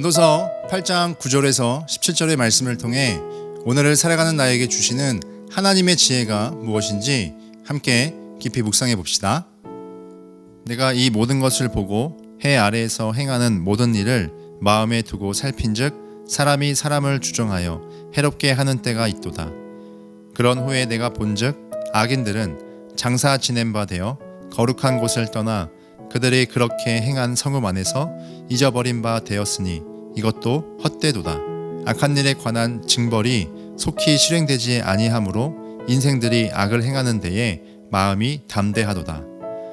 전도서 8장 9절에서 17절의 말씀을 통해 오늘을 살아가는 나에게 주시는 하나님의 지혜가 무엇인지 함께 깊이 묵상해 봅시다. 내가 이 모든 것을 보고 해 아래에서 행하는 모든 일을 마음에 두고 살핀즉 사람이 사람을 주정하여 해롭게 하는 때가 있도다. 그런 후에 내가 본즉 악인들은 장사 지낸 바 되어 거룩한 곳을 떠나 그들이 그렇게 행한 성읍 안에서 잊어버린 바 되었으니 이것도 헛되도다. 악한 일에 관한 징벌이 속히 실행되지 아니하므로 인생들이 악을 행하는 데에 마음이 담대하도다.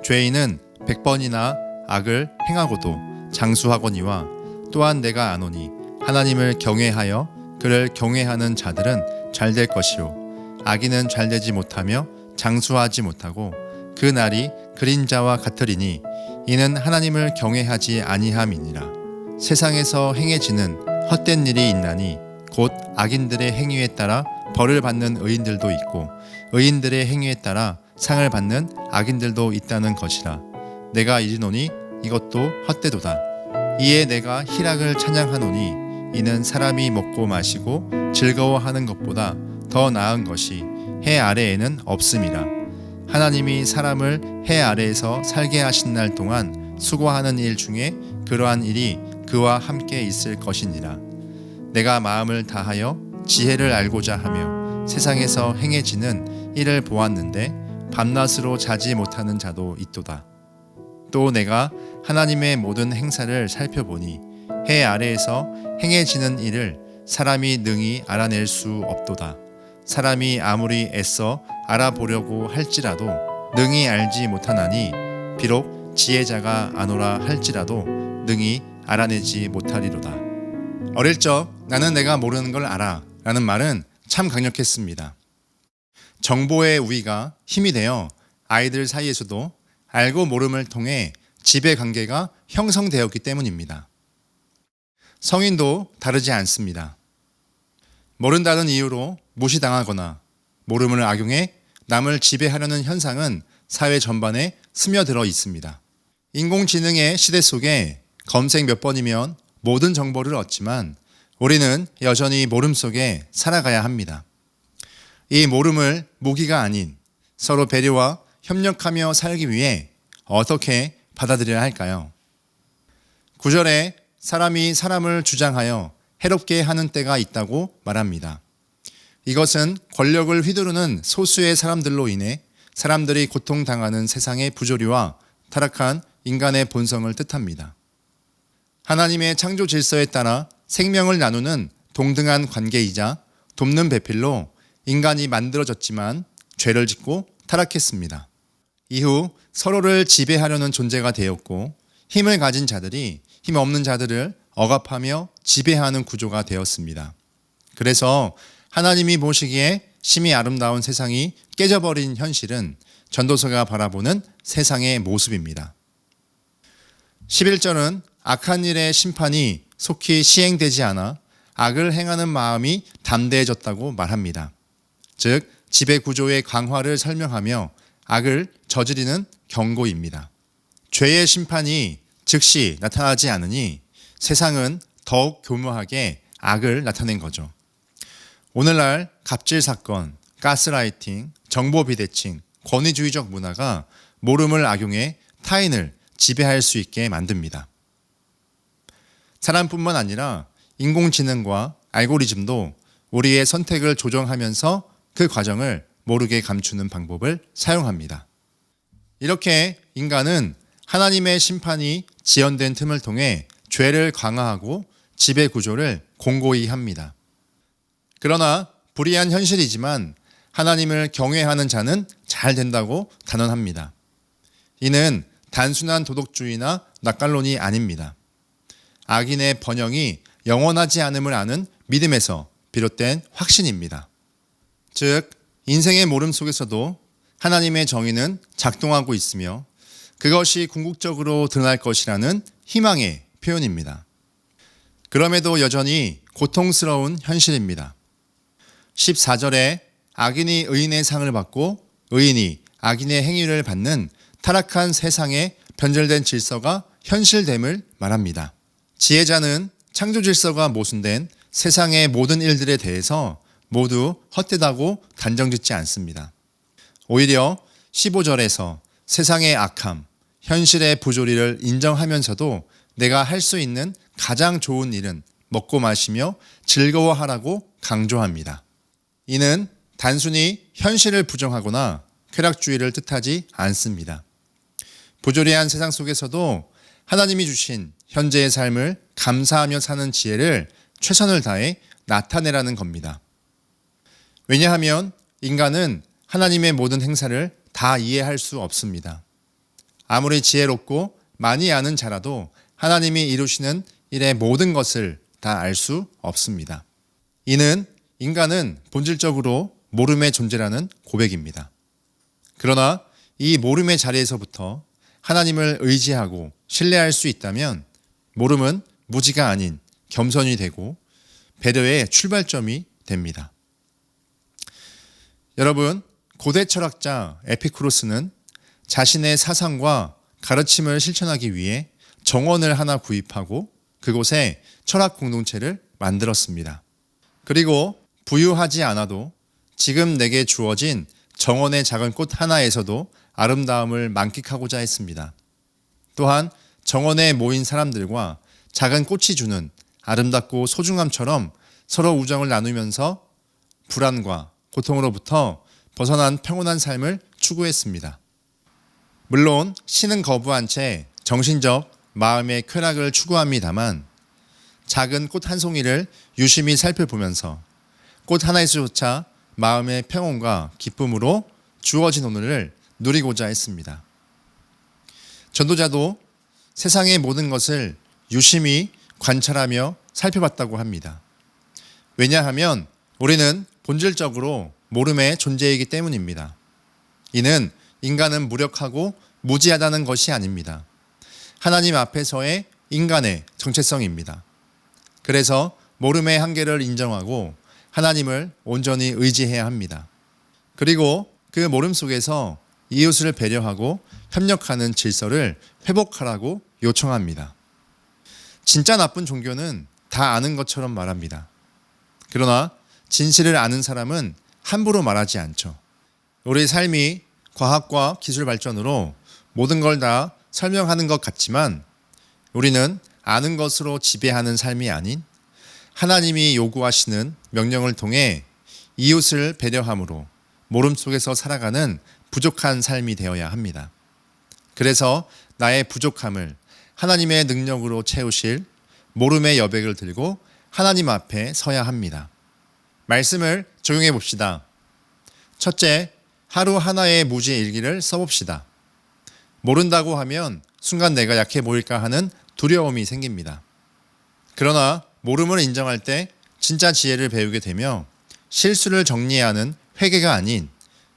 죄인은 100번이나 악을 행하고도 장수하거니와 또한 내가 아노니 하나님을 경외하여 그를 경외하는 자들은 잘될 것이요 악인은 잘되지 못하며 장수하지 못하고 그 날이 그림자와 같으리니 이는 하나님을 경외하지 아니함이니라. 세상에서 행해지는 헛된 일이 있나니 곧 악인들의 행위에 따라 벌을 받는 의인들도 있고 의인들의 행위에 따라 상을 받는 악인들도 있다는 것이라. 내가 이르노니 이것도 헛되도다. 이에 내가 희락을 찬양하노니 이는 사람이 먹고 마시고 즐거워하는 것보다 더 나은 것이 해 아래에는 없음이라. 하나님이 사람을 해 아래에서 살게 하신 날 동안 수고하는 일 중에 그러한 일이 그와 함께 있을 것이니라. 내가 마음을 다하여 지혜를 알고자 하며 세상에서 행해지는 일을 보았는데 밤낮으로 자지 못하는 자도 있도다. 또 내가 하나님의 모든 행사를 살펴보니 해 아래에서 행해지는 일을 사람이 능히 알아낼 수 없도다. 사람이 아무리 애써 알아보려고 할지라도 능히 알지 못하나니 비록 지혜자가 아노라 할지라도 능히 알아내지 못하리로다. 어릴 적 나는 내가 모르는 걸 알아 라는 말은 참 강력했습니다. 정보의 우위가 힘이 되어 아이들 사이에서도 알고 모름을 통해 지배 관계가 형성되었기 때문입니다. 성인도 다르지 않습니다. 모른다는 이유로 무시당하거나 모름을 악용해 남을 지배하려는 현상은 사회 전반에 스며들어 있습니다. 인공지능의 시대 속에 검색 몇 번이면 모든 정보를 얻지만 우리는 여전히 모름 속에 살아가야 합니다. 이 모름을 무기가 아닌 서로 배려와 협력하며 살기 위해 어떻게 받아들여야 할까요? 9절에 사람이 사람을 주장하여 해롭게 하는 때가 있다고 말합니다. 이것은 권력을 휘두르는 소수의 사람들로 인해 사람들이 고통당하는 세상의 부조리와 타락한 인간의 본성을 뜻합니다. 하나님의 창조 질서에 따라 생명을 나누는 동등한 관계이자 돕는 배필로 인간이 만들어졌지만 죄를 짓고 타락했습니다. 이후 서로를 지배하려는 존재가 되었고 힘을 가진 자들이 힘 없는 자들을 억압하며 지배하는 구조가 되었습니다. 그래서 하나님이 보시기에 심히 아름다운 세상이 깨져버린 현실은 전도서가 바라보는 세상의 모습입니다. 11절은 악한 일의 심판이 속히 시행되지 않아 악을 행하는 마음이 담대해졌다고 말합니다. 즉 지배 구조의 강화를 설명하며 악을 저지르는 경고입니다. 죄의 심판이 즉시 나타나지 않으니 세상은 더욱 교묘하게 악을 나타낸 거죠. 오늘날 갑질 사건, 가스라이팅, 정보 비대칭, 권위주의적 문화가 모름을 악용해 타인을 지배할 수 있게 만듭니다. 사람뿐만 아니라 인공지능과 알고리즘도 우리의 선택을 조정하면서 그 과정을 모르게 감추는 방법을 사용합니다. 이렇게 인간은 하나님의 심판이 지연된 틈을 통해 죄를 강화하고 지배 구조를 공고히 합니다. 그러나 불의한 현실이지만 하나님을 경외하는 자는 잘 된다고 단언합니다. 이는 단순한 도덕주의나 낙관론이 아닙니다. 악인의 번영이 영원하지 않음을 아는 믿음에서 비롯된 확신입니다. 즉, 인생의 모름 속에서도 하나님의 정의는 작동하고 있으며 그것이 궁극적으로 드러날 것이라는 희망의 표현입니다. 그럼에도 여전히 고통스러운 현실입니다. 14절에 악인이 의인의 상을 받고 의인이 악인의 행위를 받는 타락한 세상의 변절된 질서가 현실됨을 말합니다. 지혜자는 창조 질서가 모순된 세상의 모든 일들에 대해서 모두 헛되다고 단정짓지 않습니다. 오히려 15절에서 세상의 악함, 현실의 부조리를 인정하면서도 내가 할 수 있는 가장 좋은 일은 먹고 마시며 즐거워하라고 강조합니다. 이는 단순히 현실을 부정하거나 쾌락주의를 뜻하지 않습니다. 부조리한 세상 속에서도 하나님이 주신 현재의 삶을 감사하며 사는 지혜를 최선을 다해 나타내라는 겁니다. 왜냐하면 인간은 하나님의 모든 행사를 다 이해할 수 없습니다. 아무리 지혜롭고 많이 아는 자라도 하나님이 이루시는 일의 모든 것을 다 알 수 없습니다. 이는 인간은 본질적으로 모름의 존재라는 고백입니다. 그러나 이 모름의 자리에서부터 하나님을 의지하고 신뢰할 수 있다면 모름은 무지가 아닌 겸손이 되고 배려의 출발점이 됩니다. 여러분, 고대 철학자 에피쿠로스는 자신의 사상과 가르침을 실천하기 위해 정원을 하나 구입하고 그곳에 철학 공동체를 만들었습니다. 그리고 부유하지 않아도 지금 내게 주어진 정원의 작은 꽃 하나에서도 아름다움을 만끽하고자 했습니다. 또한 정원에 모인 사람들과 작은 꽃이 주는 아름답고 소중함처럼 서로 우정을 나누면서 불안과 고통으로부터 벗어난 평온한 삶을 추구했습니다. 물론 신은 거부한 채 정신적, 마음의 쾌락을 추구합니다만 작은 꽃 한 송이를 유심히 살펴보면서 꽃 하나에서조차 마음의 평온과 기쁨으로 주어진 오늘을 누리고자 했습니다. 전도자도 세상의 모든 것을 유심히 관찰하며 살펴봤다고 합니다. 왜냐하면 우리는 본질적으로 모름의 존재이기 때문입니다. 이는 인간은 무력하고 무지하다는 것이 아닙니다. 하나님 앞에서의 인간의 정체성입니다. 그래서 모름의 한계를 인정하고 하나님을 온전히 의지해야 합니다. 그리고 그 모름 속에서 이웃을 배려하고 협력하는 질서를 회복하라고 요청합니다. 진짜 나쁜 종교는 다 아는 것처럼 말합니다. 그러나 진실을 아는 사람은 함부로 말하지 않죠. 우리 삶이 과학과 기술 발전으로 모든 걸 다 설명하는 것 같지만 우리는 아는 것으로 지배하는 삶이 아닌 하나님이 요구하시는 명령을 통해 이웃을 배려함으로 모름 속에서 살아가는 부족한 삶이 되어야 합니다. 그래서 나의 부족함을 하나님의 능력으로 채우실 모름의 여백을 들고 하나님 앞에 서야 합니다. 말씀을 적용해 봅시다. 첫째, 하루 하나의 무지의 일기를 써봅시다. 모른다고 하면 순간 내가 약해 보일까 하는 두려움이 생깁니다. 그러나 모름을 인정할 때 진짜 지혜를 배우게 되며 실수를 정리해야 하는 회개가 아닌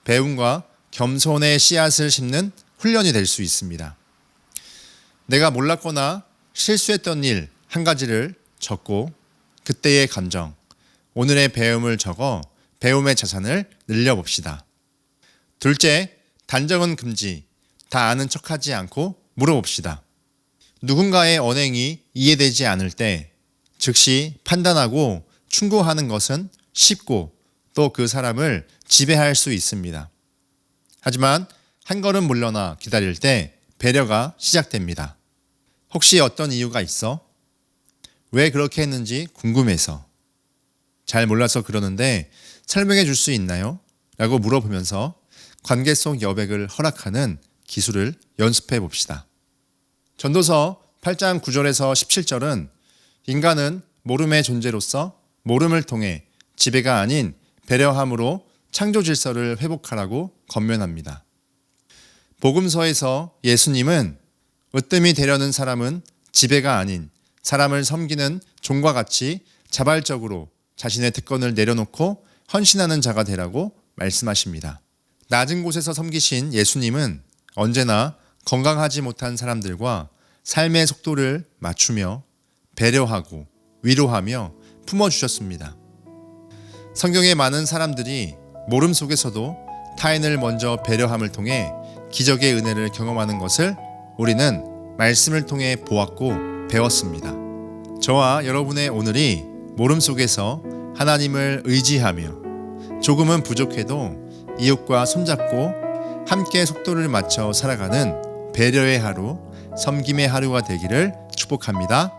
배움과 겸손의 씨앗을 심는 훈련이 될 수 있습니다. 내가 몰랐거나 실수했던 일 한 가지를 적고 그때의 감정, 오늘의 배움을 적어 배움의 자산을 늘려봅시다. 둘째, 단정은 금지, 다 아는 척하지 않고 물어봅시다. 누군가의 언행이 이해되지 않을 때 즉시 판단하고 충고하는 것은 쉽고 또 그 사람을 지배할 수 있습니다. 하지만 한 걸음 물러나 기다릴 때 배려가 시작됩니다. 혹시 어떤 이유가 있어? 왜 그렇게 했는지 궁금해서. 잘 몰라서 그러는데 설명해 줄 수 있나요? 라고 물어보면서 관계 속 여백을 허락하는 기술을 연습해 봅시다. 전도서 8장 9절에서 17절은 인간은 모름의 존재로서 모름을 통해 지배가 아닌 배려함으로 창조 질서를 회복하라고 권면합니다. 복음서에서 예수님은 으뜸이 되려는 사람은 지배가 아닌 사람을 섬기는 종과 같이 자발적으로 자신의 특권을 내려놓고 헌신하는 자가 되라고 말씀하십니다. 낮은 곳에서 섬기신 예수님은 언제나 건강하지 못한 사람들과 삶의 속도를 맞추며 배려하고 위로하며 품어주셨습니다. 성경의 많은 사람들이 모름 속에서도 타인을 먼저 배려함을 통해 기적의 은혜를 경험하는 것을 우리는 말씀을 통해 보았고 배웠습니다. 저와 여러분의 오늘이 모름 속에서 하나님을 의지하며 조금은 부족해도 이웃과 손잡고 함께 속도를 맞춰 살아가는 배려의 하루, 섬김의 하루가 되기를 축복합니다.